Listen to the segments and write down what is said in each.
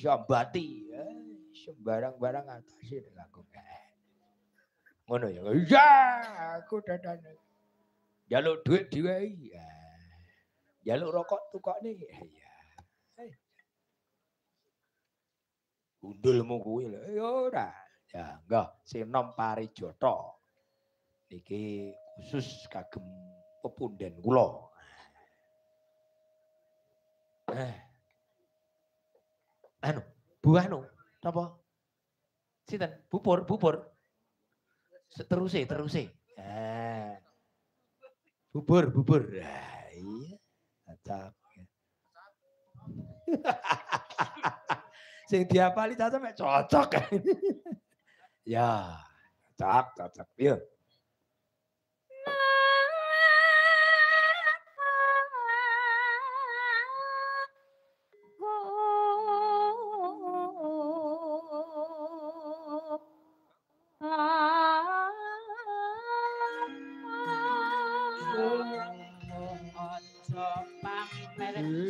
Sambati. Sembarang-barang atase nek aku. Ngono ya. Iya, aku dadane. Jaluk duit diwehi. Jaluk rokok tukokne. Iya. Gundulmu kuwi lho. Ya ora. Ya, enggak Sinom Parijata. Niki khusus kagem pepunden kula. Anu, Bu anu, napa? Sinten? Bubur. Teruse. Bubur. Iya. Cocok. Sing diapali cocok mek cocok. Ya, cocok. Yo.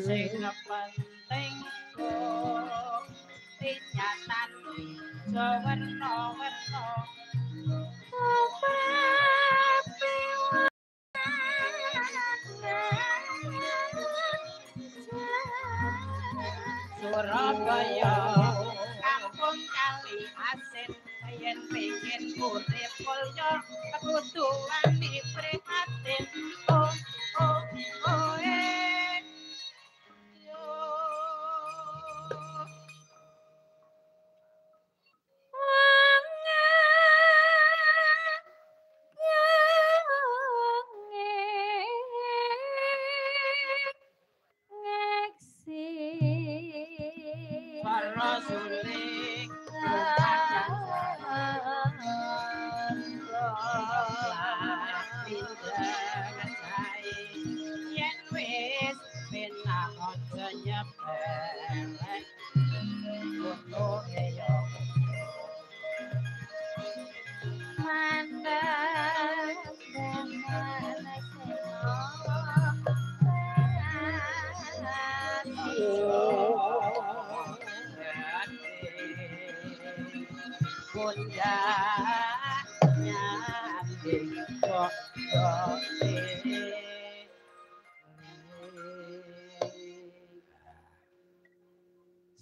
Sing penting kok nyatan sewerna-werna Surabaya kampung kali asin yen pengen urip mulya kudu wani prihatin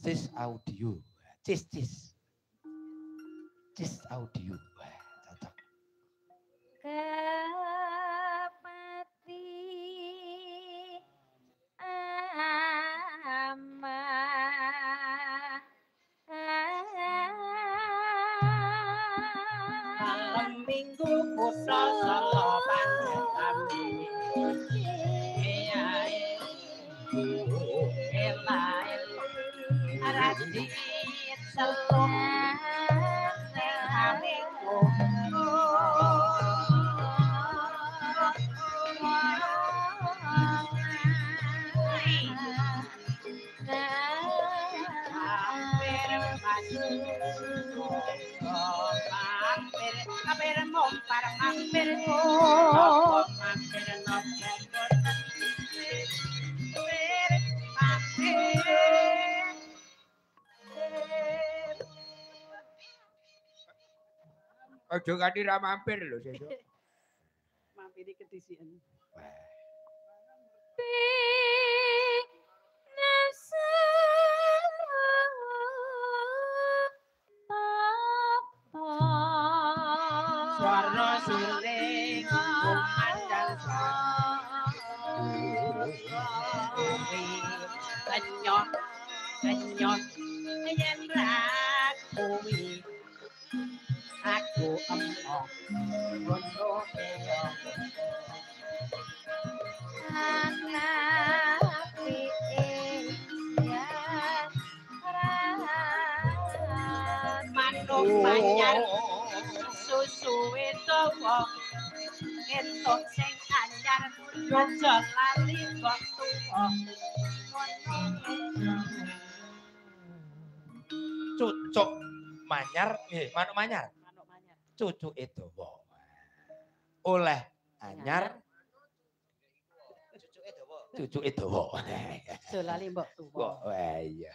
Cis audio. Cis audio. Cocok. Kepati ama malam minggu putra sala panjang kami radit selong aminggu hampir mompar hampir Aja kanthi ra mampir lho sesuk. mampiri kedisian. Suara suling kumandang kenyot yen rakuwi aku emoh ngono keong anak manuk manyar susuwe dawa entuk sing anyar aja lali kok tuwa Cucuk manyar, manuk manyar. Cucuke dawa. Oleh anyar. Cucuke dawa. aja lali mbok tuwa. Wah iya.